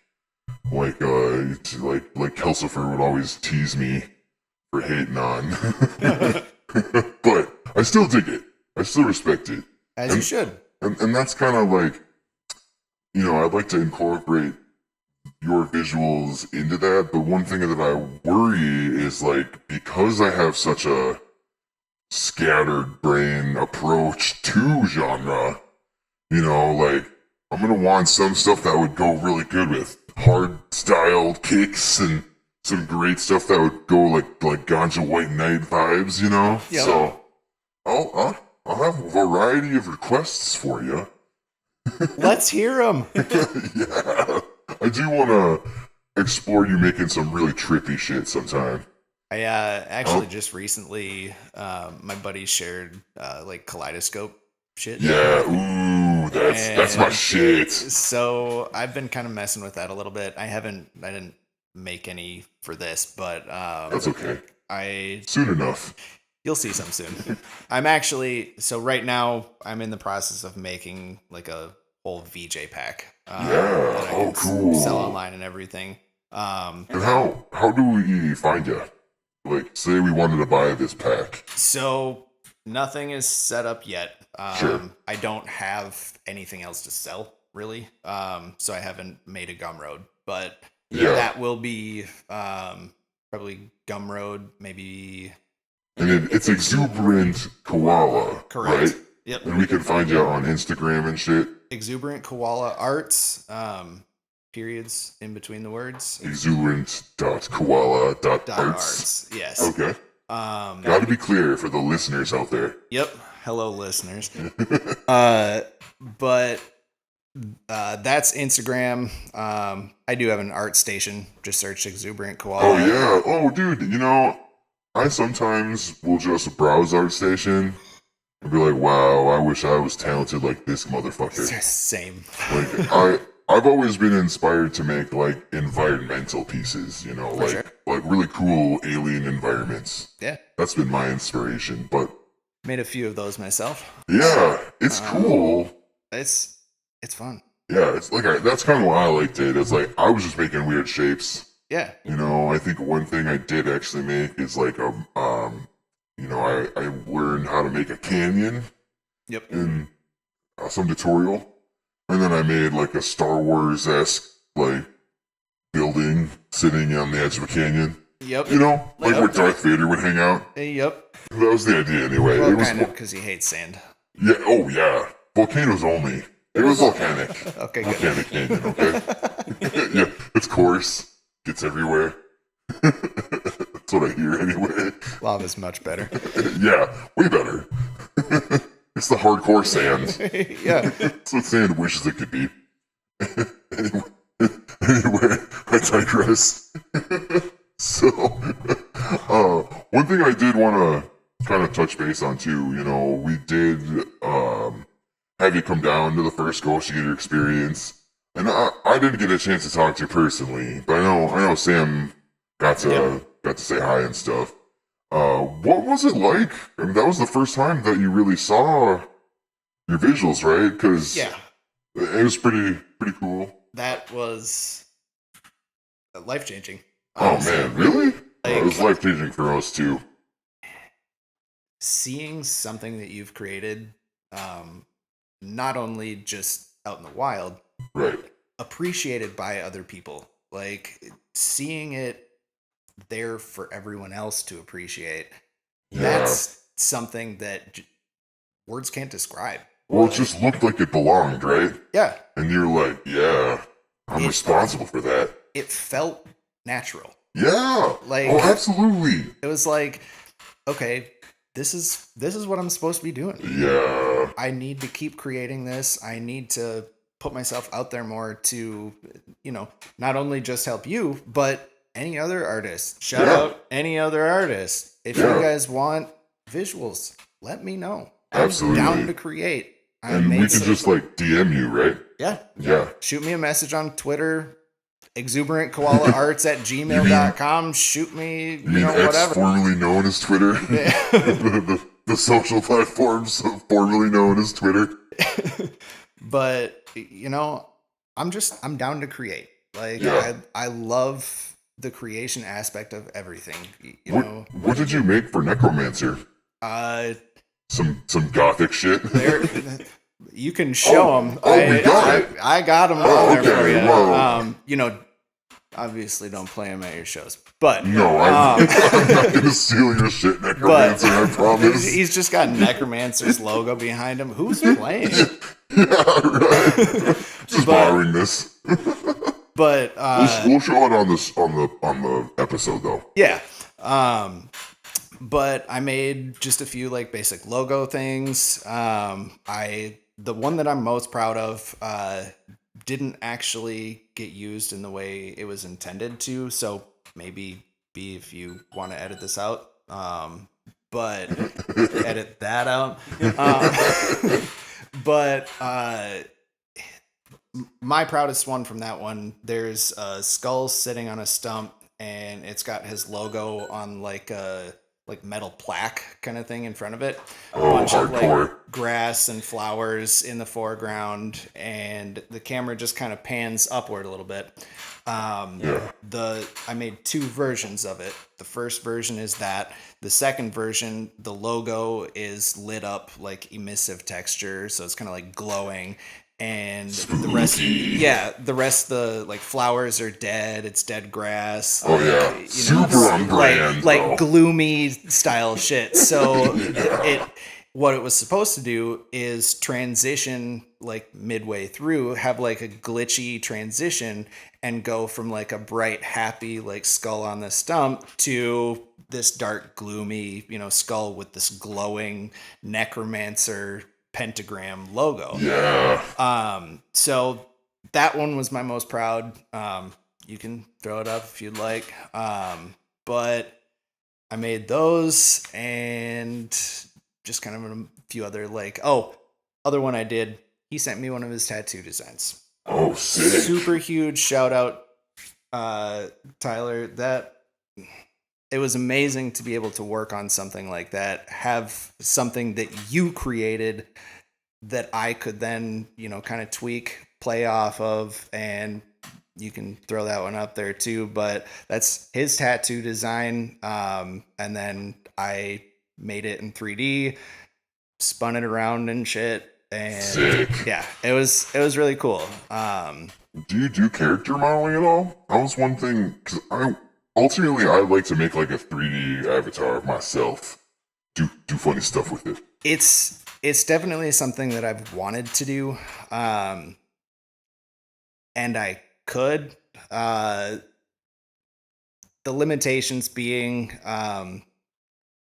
like Kelsifer would always tease me for hating on. But I still dig it. I still respect it. As you should. And that's kind of I'd like to incorporate your visuals into that, but one thing that I worry is because I have such a scattered brain approach to genre, I'm gonna want some stuff that would go really good with hard styled kicks and some great stuff that would go like Ganja White Knight vibes, Yep. So I'll have a variety of requests for you. Let's hear them. Yeah, I do want to explore you making some really trippy shit sometime. I actually just recently, my buddies shared kaleidoscope shit. Yeah, ooh, that's my shit. So I've been kind of messing with that a little bit. I didn't make any for this, but That's okay. Soon enough. You'll see some soon. So right now I'm in the process of making a whole VJ pack. That I can cool. Sell online and everything. And how do we find you? Say we wanted to buy this pack. So nothing is set up yet. Sure. I don't have anything else to sell really. So I haven't made a Gumroad, but that will be probably Gumroad, maybe. And it's Exuberant Koala, Correct. right? Yep. And we can find you on Instagram and shit. Exuberant Koala Arts. periods in between the words. Exuberant.koala.arts. Arts, yes. Okay. Got to be clear for the listeners out there. Yep. Hello, listeners. But that's Instagram. I do have an art station. Just search Exuberant Koala. Oh, yeah. Oh, dude, I sometimes will just browse ArtStation and be like, wow, I wish I was talented like this motherfucker. Same. Like, I've always been inspired to make, like, environmental pieces, like, sure. like really cool alien environments. Yeah. That's been my inspiration, but... Made a few of those myself. Yeah, it's cool. It's fun. Yeah, it's like, that's kind of why I liked it. It's like, I was just making weird shapes. Yeah. I think one thing I did actually make is like I learned how to make a canyon. Yep. In some tutorial, and then I made like a Star Wars-esque like building sitting on the edge of a canyon. Yep. Like where Darth Vader would hang out. Yep. That was the idea anyway. Well, it was kind of because he hates sand. Yeah. Oh yeah. Volcanoes only. It was volcanic. Okay. Good. Volcanic canyon. Okay. Yeah. It's coarse. Gets everywhere. That's what I hear anyway. Lava's much better. Yeah, way better. It's the hardcore sand. Yeah. That's what sand wishes it could be. Anyway, I digress. So, one thing I did want to kind of touch base on too, we did have you come down to the first Ghosteater experience. And I didn't get a chance to talk to you personally, but I know Sam got to say hi and stuff. What was it like? I mean, that was the first time that you really saw your visuals, right? Because it was pretty cool. That was life-changing. Oh man, really? It was life-changing for us too. Seeing something that you've created, not only just out in the wild, right, appreciated by other people, like seeing it there for everyone else to appreciate. That's something that words can't describe. Well, it just looked like it belonged, right? Yeah. And you're like, yeah, I'm responsible for that. It felt natural. Yeah. Like, oh, absolutely. It was like, okay, this is what I'm supposed to be doing. Yeah. I need to keep creating this. I need to put myself out there more to, not only just help you, but any other artist. Shout out any other artist. If you guys want visuals, let me know. Absolutely. I'm down to create. And we can just like DM you, right? Yeah. Yeah. Shoot me a message on Twitter, exuberantkoalaarts@gmail.com. Shoot me, whatever. Formerly known as Twitter. the social platforms formerly known as Twitter. But I'm down to create. Like I love the creation aspect of everything. What did you make for Necromancer? Some gothic shit. You can show them. I got them on there for you. Whoa. Obviously don't play them at your shows, but no, I'm not gonna steal your shit, Necromancer. I promise. He's just got Necromancer's logo behind him. Who's playing? Yeah, right. Just borrowing this. But we'll show it on the episode though. Yeah. But I made just a few like basic logo things. The one that I'm most proud of didn't actually get used in the way it was intended to. So maybe if you want to edit this out, but edit that out. But my proudest one from that one, there's a skull sitting on a stump, and it's got his logo on like a metal plaque kind of thing in front of it. A bunch of like grass and flowers in the foreground, and the camera just kind of pans upward a little bit. I made two versions of it. The first version is that. The second version, the logo is lit up like emissive texture, so it's kind of like glowing. And the rest the like flowers are dead. It's dead grass. Oh yeah, super on brand. Like gloomy style shit. So what it was supposed to do is transition like midway through, have like a glitchy transition and go from like a bright, happy like skull on the stump to this dark, gloomy, skull with this glowing necromancer pentagram logo. Yeah. So that one was my most proud. You can throw it up if you'd like. But I made those and just kind of a few other other one I did. He sent me one of his tattoo designs. Oh, sick. Super huge shout out, Tyler. It was amazing to be able to work on something like that, have something that you created that I could then, kind of tweak, play off of, and you can throw that one up there too. But that's his tattoo design. And then I made it in 3D, spun it around and shit. And sick. Yeah, it was really cool. Do you do character modeling at all? That was one thing, because ultimately I like to make like a 3D avatar of myself. Do funny stuff with it. It's definitely something that I've wanted to do. And I could. The limitations being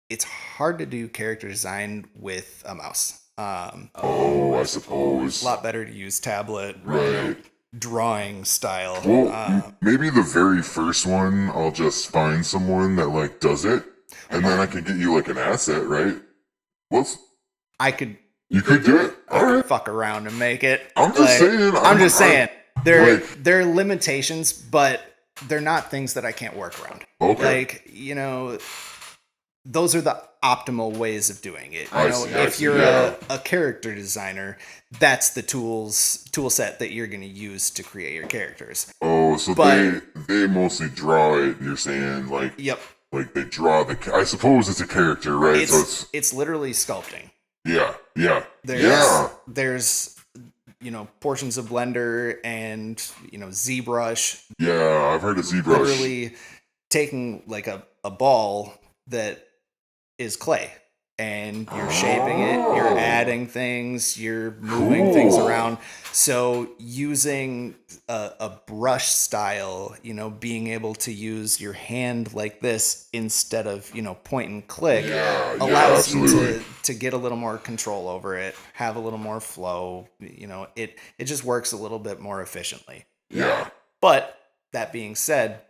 it's hard to do character design with a mouse. I suppose. A lot better to use tablet, Right. Drawing style. Well, maybe the very first one, I'll just find someone that like does it, and then I can get you like an asset, right? I could. You could do it. All right. Fuck around and make it. I'm just saying. I'm just saying. There are limitations, but they're not things that I can't work around. Okay. Those are the optimal ways of doing it. If you're a character designer, that's the tool set that you're going to use to create your characters. Oh, so they mostly draw it. You're saying like yep, like they draw I suppose it's a character, right? It's literally sculpting. Yeah. There's portions of Blender and ZBrush. Yeah, I've heard of ZBrush. Literally taking like a ball that is clay and you're shaping it, you're adding things, you're moving things around. So using a brush style, being able to use your hand like this instead of, point and click allows you to get a little more control over it, have a little more flow. It just works a little bit more efficiently. Yeah. But that being said,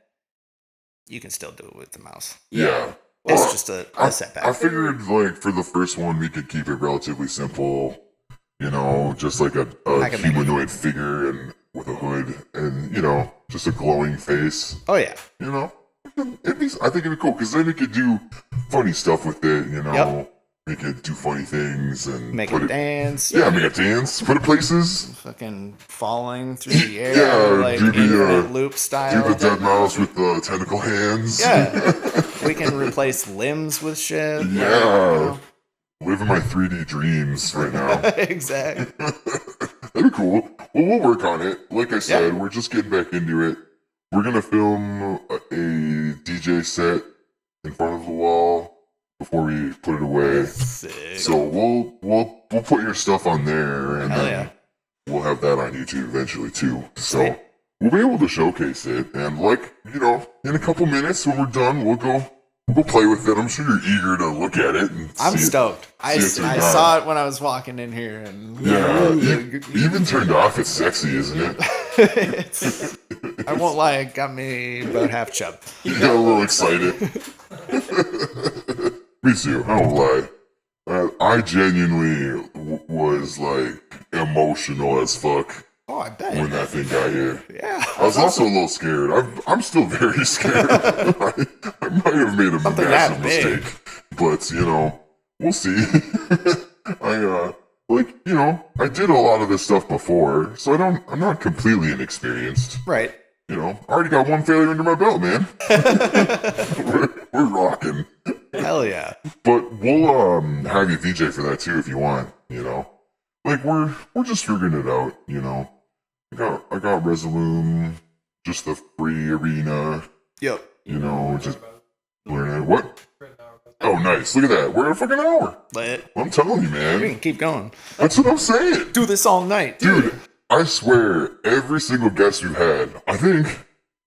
you can still do it with the mouse. Yeah. It's just a setback. I figured, like, for the first one, we could keep it relatively simple. Just like a humanoid figure and with a hood and, just a glowing face. Oh, yeah. I think it'd be cool because then we could do funny stuff with it, Yep. We could do funny things and Make it dance. Yeah, make it dance. Put it places. Fucking falling through the air, like do the infinite loop style. Do the dead mouse with the tentacle hands. Yeah. We can replace limbs with shit. Yeah. Living my 3D dreams right now. Exactly. That'd be cool. Well, we'll work on it. Like I said, we're just getting back into it. We're gonna film a DJ set in front of the wall before we put it away. Sick. So we'll put your stuff on there, and then we'll have that on YouTube eventually too. So we'll be able to showcase it, and in a couple minutes when we're done, we'll go play with it. I'm sure you're eager to look at it. And I'm stoked. I saw it when I was walking in here, and even turned off, it's sexy, isn't it? I won't lie, it got me about half chub. You got a little excited. Me too, I won't lie. I genuinely was like emotional as fuck. Oh, I bet. When that thing got here. Yeah. I was also a little scared. I'm still very scared. I might have made a massive mistake. But, we'll see. I did a lot of this stuff before, so I'm not completely inexperienced. Right. I already got one failure under my belt, man. we're rocking. Hell yeah. But we'll have you DJ for that too if you want, Like we're just figuring it out, I got Resolume, just the free arena. Yep. Just Learn it. What? Oh, nice. Look at that. We're at a fucking hour. Lit. I'm telling you, We man. can keep going. That's what I'm saying. Do this all night, Dude, I swear, every single guest we've had, I think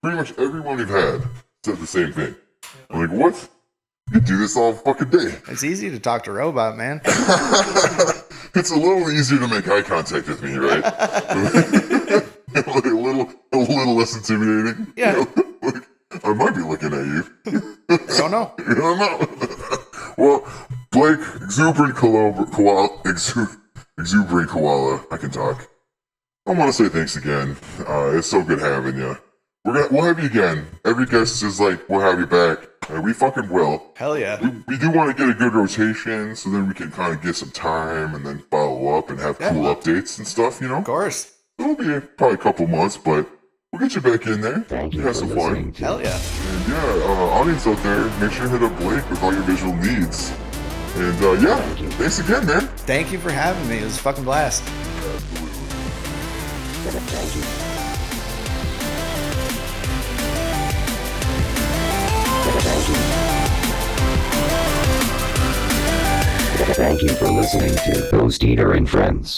pretty much everyone we've had said the same thing. I'm like, what? You do this all fucking day. It's easy to talk to robot, man. It's a little easier to make eye contact with me, right? Like a little less intimidating. Yeah. You know? Like, I might be looking at you. Don't know. I don't know. Well, Blake, Exuberant Koala, Exuberant Koala, I can talk. I want to say thanks again. It's so good having you. We'll have you again. Every guest is like, we'll have you back. And we fucking will. Hell yeah. We do want to get a good rotation, so then we can kind of get some time and then follow up and have cool updates and stuff, you know? Of course. It'll be probably a couple months, but we'll get you back in there. Thank you have for some listening fun. to Hell yeah. And yeah, audience out there, make sure to hit up Blake with all your visual needs. And yeah, thanks again, man. Thank you for having me. It was a fucking blast. Thank you. Thank you for listening to Ghosteater and Friends.